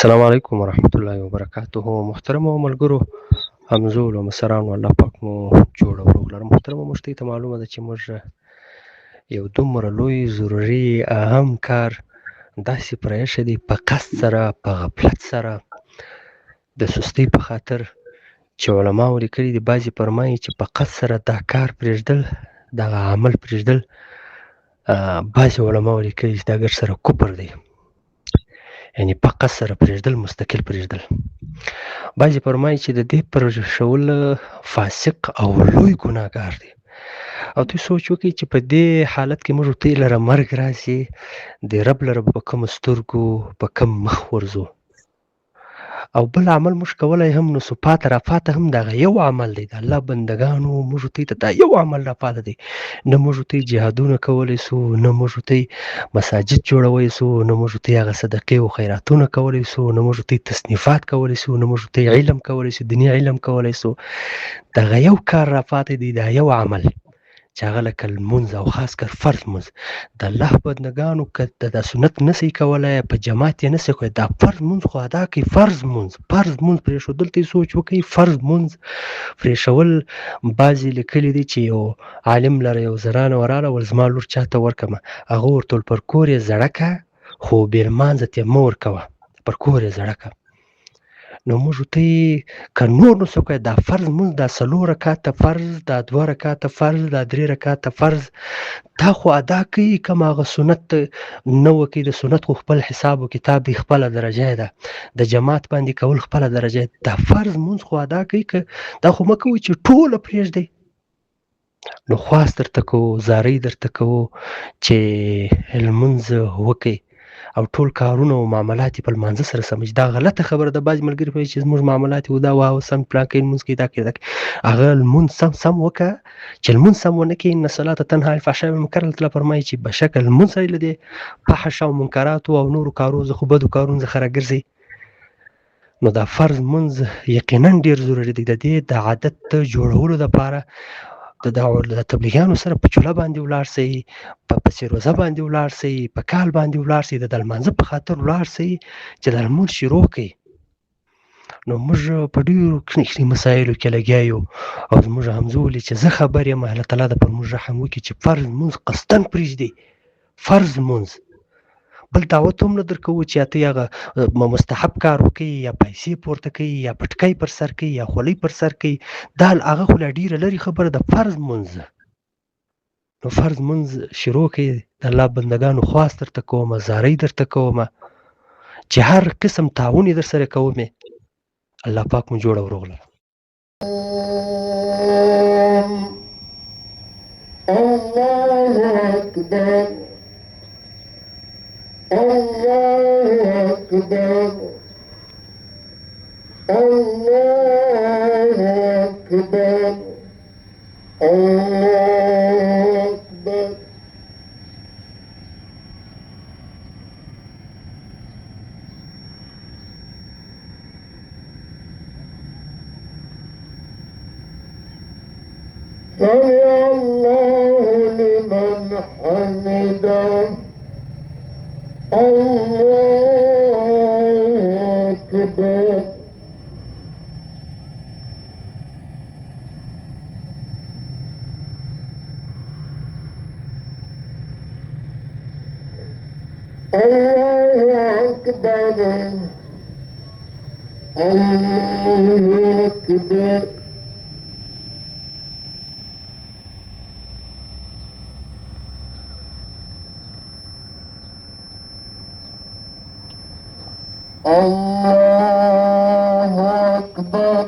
السلام علیکم ورحمت الله وبرکاته. محترم ملګرو، همزولو مسرانو، الله پاک مو جوړ او روغ لرم. محترم مشتي ته معلومه ده چې موږ یو دومره لوی ضروري اهم کار داسې پرېښی دی په قصد سره، په غفلت سره، د سستۍ په خاطر چې علماو لیکلي دي. بعضې فرمایي چې په قصد سره دا کار پرېږدل، دغه عمل پرېږدل، بعضې علماو لیکلي چې دا ګډ سره کفر دی، یعنې په قصد سره پرېږدل، مستقل پرېږدل. بعضې فرمایي چې د دې پرېښول فاسق او لوی ګناهګار دی. او دوی سوچ وکړئ چې په دې حالت کې موږ ورته لره مرګ راشي، د رب لره په کومو سترګو، په کوم مخ ورځو. او بل عمل موږ کولی هم نو سو پاته راپاته هم دغه یو عمل دی. د الله بندګانو موږ ته دا یو عمل راپاته دی. نه موږ ته جهادونه کولی سو، نه موږ ته مساجد جوړولی سو، نه موږ ته هغه صدقې او خیراتونه کولی سو، نه موږ ته تصنیفات کولی سو، نه موږ ته علم کولی سو، دیني علم کولی سو. دغه یو کار راپاته دی، دا یو عمل چې هغه لکه لمونځ او خاص کر فرض لمونځ. د الله بندګانو که دا سنت نسی کولی، په جماعت یې نسی کولی، دا فرض لمونځ خو ادا کوي. فرض لمونځ پرېښودل ته یې سوچ وکړئ. فرض لمونځ پرېښول، بعضې لیکلي دي چې یو عالم لره یو زنانه وراله ول، زما لور چاته ورکړمه. هغه ورته ویل پر کور یې زړه کړه، خو بې لمانځه ته یې مه ورکوه، پر کور یې زړه کړه. نو موږ ته که نور نو څه کوی، دا فرض لمونځ، دا 4 رکعته فرض، دا 2 رکعته فرض، دا 3 رکعته فرض، دا خو ادا کوي. کوم هغه سنت نه وکړي، د سنت خو خپل حساب و کتاب دی، خپله درجه ده. د جماعت باندې کول خپله درجه ده. دا فرض لمونځ خو ادا کوي. که دا خو مه کوئ چې ټوله پرېږدئ. نو خواست درته کوو، زارۍ درته کوو چې لمونځ وکئ او ټول کارونه او معاملات یې په لمانځه سره سموي. دا غلطه خبره ده. بعضې ملګري وایي چې زموږ معاملات یې دا واه سم پلانکی لمونځ کوي، دا کوي، دا کوي. هغه لمونځ سم وکړه. چې لمونځ سم ونه کړي، ان الصلاة تنهی عن الفحشاء والمنکر، الله تعالی فرمایي چې بشکه لمونځ سره له دې فحش او منکراتو او نورو کارونو څخه، بدو کارونو څخه راګرځي. نو دا فرض لمونځ یقینا ډېر ضروري دی. د دې د عادت جوړولو دپاره د تبلیغیانو سره په چوله باندې ولاړ شئ، په پسې روزه باندې ولاړ شئ، په کال باندې ولاړ شئ، د لمانځه په خاطر ولاړ شئ چې د لمونځ شروع کړئ. نو موږ په ډېرو کښني مسایلو کې لګیا یو، او زموږ همزولي چې زه خبر یم، الله تعالی د پر موږ رحم وکړي چې فرض لمونځ قصدن پرېږدي. فرض لمونځ بل دعوت هم نه درکوو چې ته هغه مستحب کار وکړي، یا پیسې پورته کوي، یا پټکی پر سر کوي، یا خولۍ پر سر کوي. دا هغه خو لا ډېره لرې خبره ده. فرض لمونځ، نو فرض لمونځ شروع کړئ. د الله بندګانو خواست درته کومه، زارۍ درته کومه چې هر قسم تعاون یې در سره کومې. الله پاک مو جوړ او روغ لره. الله أكبر، الله أكبر، الله أكبر، الله أكبر. سمع الله لمن حمده. الله أكبر. الله أكبر. الله أكبر. الله أكبر.